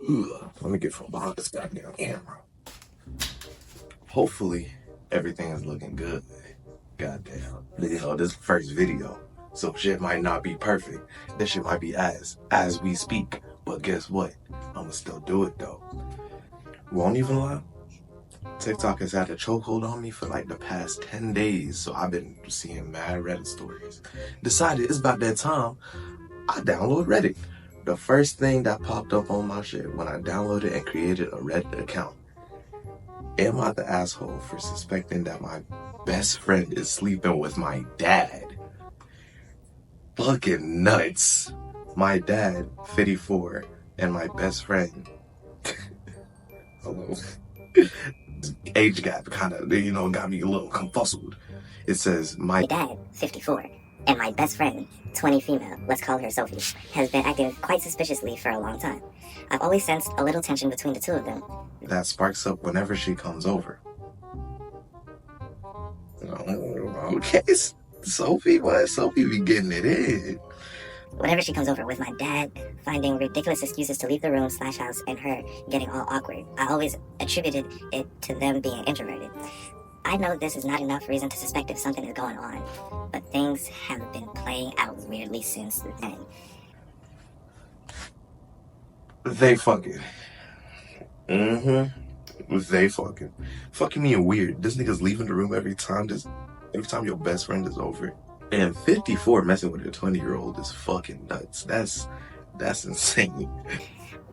Let me get from behind this goddamn camera. Hopefully, everything is looking good. Goddamn. This first video. So shit might not be perfect. This shit might be as we speak. But guess what? I'ma still do it though. Won't even lie. TikTok has had a chokehold on me for like the past 10 days. So I've been seeing mad Reddit stories. Decided it's about that time I download Reddit. The first thing that popped up on my shit when I downloaded and created a Reddit account. Am I the asshole for suspecting that my best friend is sleeping with my dad? Fucking nuts. My dad, 54, and my best friend, hello, age gap kind of, got me a little confuzzled. It says, my dad, 54, and my best friend, 20 female, let's call her Sophie, has been acting quite suspiciously for a long time. I've always sensed a little tension between the two of them. That sparks up whenever she comes over. Okay, Sophie, what? Sophie be getting it in. Whenever she comes over, with my dad finding ridiculous excuses to leave the room / house and her getting all awkward. I always attributed it to them being introverted. I know this is not enough reason to suspect if something is going on, but things have been playing out weirdly since then. They fucking. They fucking. Fucking me and weird. This nigga's leaving the room every time your best friend is over. And 54 messing with a 20-year-old is fucking nuts. That's insane.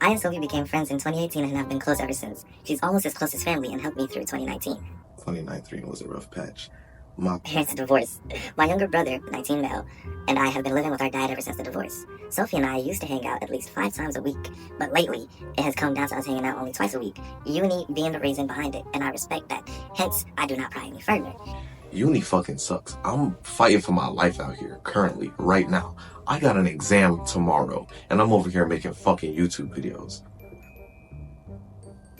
I and Sophie became friends in 2018 and have been close ever since. She's almost as close as family and helped me through 2019. 2019 was a rough patch. My parents divorced. My younger brother, 19 male, and I have been living with our dad ever since the divorce. Sophie and I used to hang out at least 5 times a week, but lately it has come down to us hanging out only twice a week, uni being the reason behind it, and I respect that. Hence, I do not pry any further. Uni fucking sucks. I'm fighting for my life out here, currently, right now. I got an exam tomorrow, and I'm over here making fucking YouTube videos.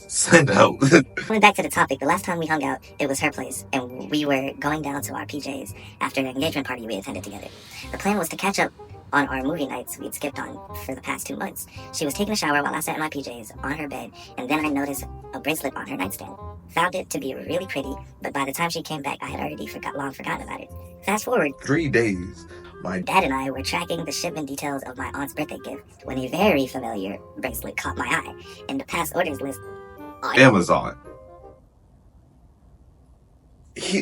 Send out. Going back to the topic, the last time we hung out, it was her place, and we were going down to our PJs after an engagement party we attended together. The plan was to catch up on our movie nights we'd skipped on for the past 2 months. She was taking a shower while I sat in my PJs on her bed, and then I noticed a bracelet on her nightstand. Found it to be really pretty, but by the time she came back, I had already long forgotten about it. Fast forward 3 days. My dad and I were tracking the shipment details of my aunt's birthday gift when a very familiar bracelet caught my eye. In the past orders list on Amazon.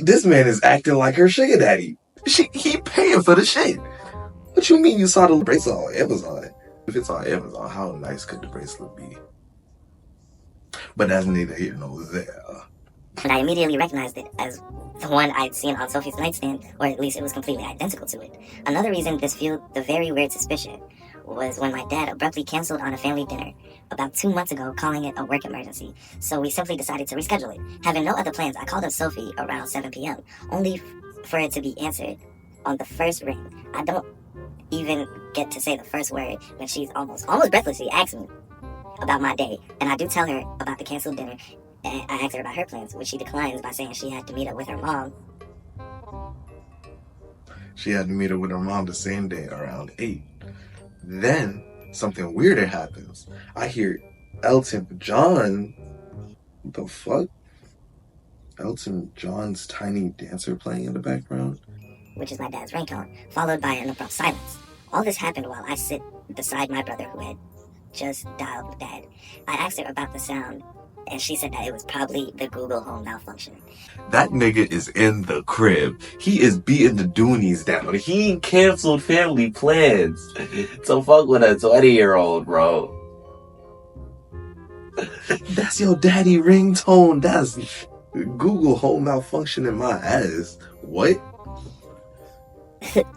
This man is acting like her sugar daddy. He paying for the shit. What you mean you saw the bracelet on Amazon? If it's on Amazon, how nice could the bracelet be? But that's neither here nor there. And I immediately recognized it as the one I'd seen on Sophie's nightstand, or at least it was completely identical to it. Another reason this fueled the very weird suspicion was when my dad abruptly canceled on a family dinner about 2 months ago, calling it a work emergency. So we simply decided to reschedule it. Having no other plans, I called up Sophie around 7 p.m., only for it to be answered on the first ring. I don't even get to say the first word when she's almost breathlessly asks me about my day, and I do tell her about the canceled dinner, and I ask her about her plans, which she declines by saying she had to meet up with her mom. She had to meet up with her mom the same day around 8. Then something weirder happens. I hear Elton John. What the fuck? Elton John's Tiny Dancer playing in the background, which is my dad's ringtone, followed by an abrupt silence. All this happened while I sit beside my brother who had just dialed dad. I asked her about the sound, and she said that it was probably the Google Home malfunction. That nigga is in the crib. He is beating the Doonies down. He canceled family plans to fuck with a 20-year-old, bro. That's your daddy ringtone. That's Google Home malfunction in my ass. What?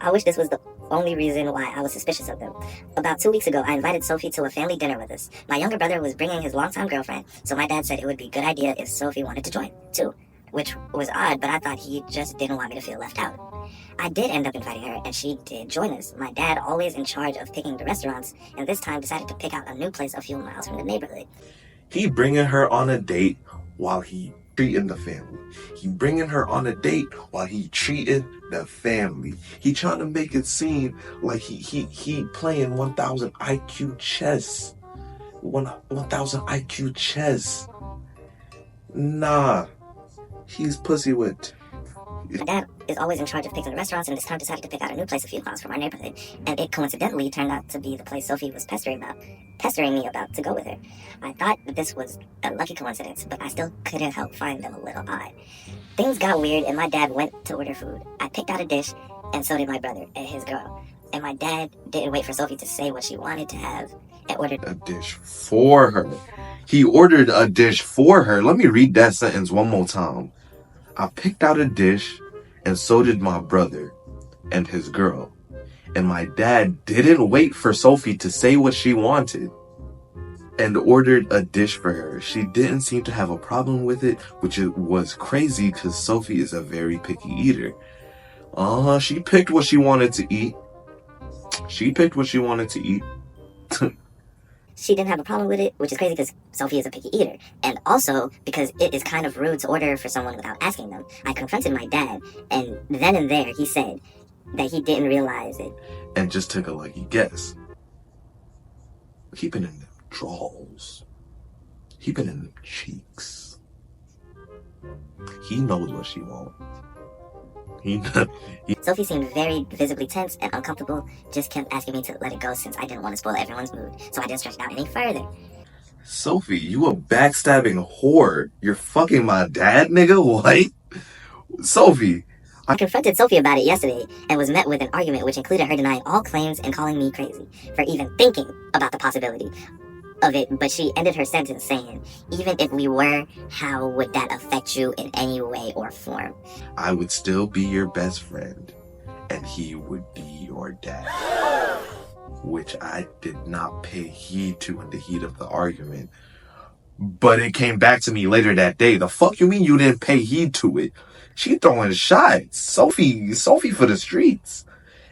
I wish this was the only reason why I was suspicious of them. About 2 weeks ago, I invited Sophie to a family dinner with us. My younger brother was bringing his longtime girlfriend, so my dad said it would be a good idea if Sophie wanted to join, too. Which was odd, but I thought he just didn't want me to feel left out. I did end up inviting her, and she did join us. My dad, always in charge of picking the restaurants, and this time decided to pick out a new place a few miles from the neighborhood. He bringing her on a date while he treating the family. He bringing her on a date while he treating the family. He trying to make it seem like he playing 1000 IQ chess. 1000 IQ chess. Nah, he's pussy whipped. My dad is always in charge of picking the restaurants, and this time decided to pick out a new place a few miles from our neighborhood, and it coincidentally turned out to be the place Sophie was pestering me about to go with her. I thought that this was a lucky coincidence, but I still couldn't help find them a little odd. Things got weird, and my dad went to order food. I picked out a dish, and so did my brother and his girl. And my dad didn't wait for Sophie to say what she wanted to have, and ordered a dish for her. He ordered a dish for her. Let me read that sentence one more time. I picked out a dish, and so did my brother and his girl. And my dad didn't wait for Sophie to say what she wanted and ordered a dish for her. She didn't seem to have a problem with it, which was crazy because Sophie is a very picky eater. She picked what she wanted to eat. She didn't have a problem with it, which is crazy because Sophie is a picky eater. And also because it is kind of rude to order for someone without asking them. I confronted my dad, and then and there he said that he didn't realize it. And just took a lucky guess. Keeping in them draws. Keeping in them cheeks. He knows what she wants. Sophie seemed very visibly tense and uncomfortable, just kept asking me to let it go since I didn't want to spoil everyone's mood, so I didn't stretch it out any further. Sophie, you a backstabbing whore. You're fucking my dad, nigga? What? Sophie. I confronted Sophie about it yesterday and was met with an argument which included her denying all claims and calling me crazy for even thinking about the possibility of it, but she ended her sentence saying, even if we were, how would that affect you in any way or form? I would still be your best friend, and he would be your dad. Which I did not pay heed to in the heat of the argument. But it came back to me later that day. The fuck you mean you didn't pay heed to it? She throwing shots. Sophie for the streets.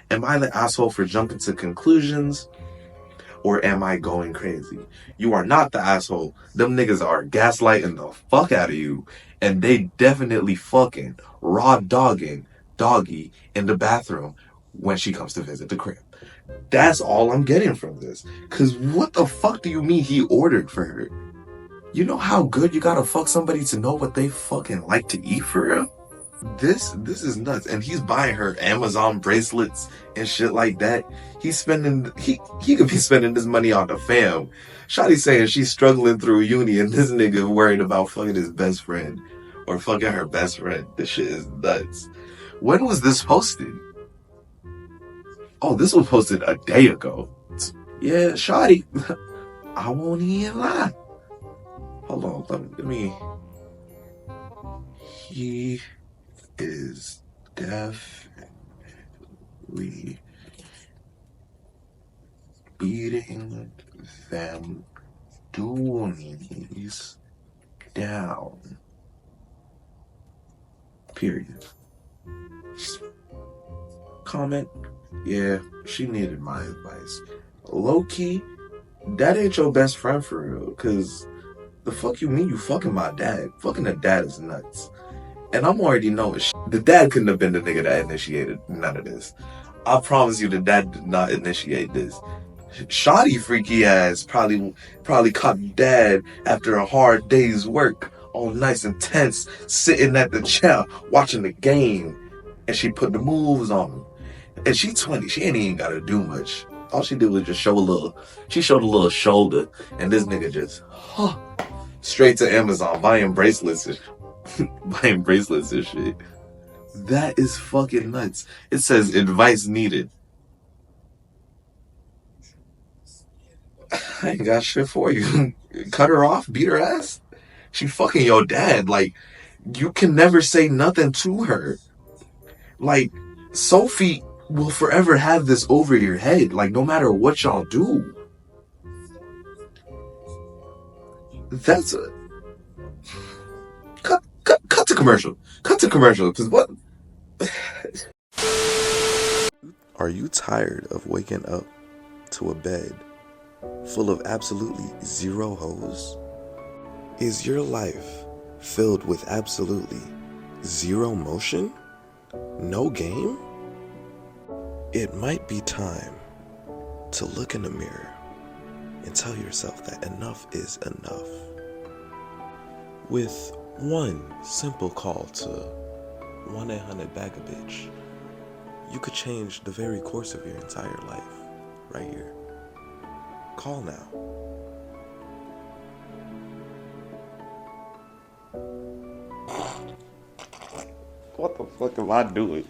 Am I the asshole for jumping to conclusions? Or am I going crazy? You are not the asshole. Them niggas are gaslighting the fuck out of you. And they definitely fucking raw dogging doggy in the bathroom when she comes to visit the crib. That's all I'm getting from this. Cause what the fuck do you mean he ordered for her? You know how good you gotta fuck somebody to know what they fucking like to eat for real? This is nuts. And he's buying her Amazon bracelets and shit like that. He could be spending this money on the fam. Shawty saying she's struggling through uni and this nigga worried about fucking his best friend or fucking her best friend. This shit is nuts. When was this posted? Oh, this was posted a day ago. Yeah, Shawty. I won't even lie. Hold on, let me. He is definitely beating them doonies down. Period. Comment. Yeah, she needed my advice. Low-key, that ain't your best friend for real, cause the fuck you mean you fucking my dad? Fucking the dad is nuts. And I'm already knowing the dad couldn't have been the nigga that initiated none of this. I promise you the dad did not initiate this. Shoddy freaky ass probably caught dad after a hard day's work, all nice and tense, sitting at the chair watching the game, and she put the moves on him. And she 20, she ain't even gotta do much. All she did was just she showed a little shoulder, and this nigga just, straight to Amazon, buying bracelets and shit. That is fucking nuts. It says advice needed. I ain't got shit for you. Cut her off, beat her ass. She fucking your dad. Like, you can never say nothing to her. Like, Sophie will forever have this over your head. Like, no matter what y'all do. That's a... Cut to commercial. Cut to commercial. Because what... Are you tired of waking up to a bed full of absolutely zero hoes? Is your life filled with absolutely zero motion? No game? It might be time to look in the mirror and tell yourself that enough is enough. With one simple call to 1-800-BAG-A-BITCH, you could change the very course of your entire life right here. Call now. What the fuck am I doing?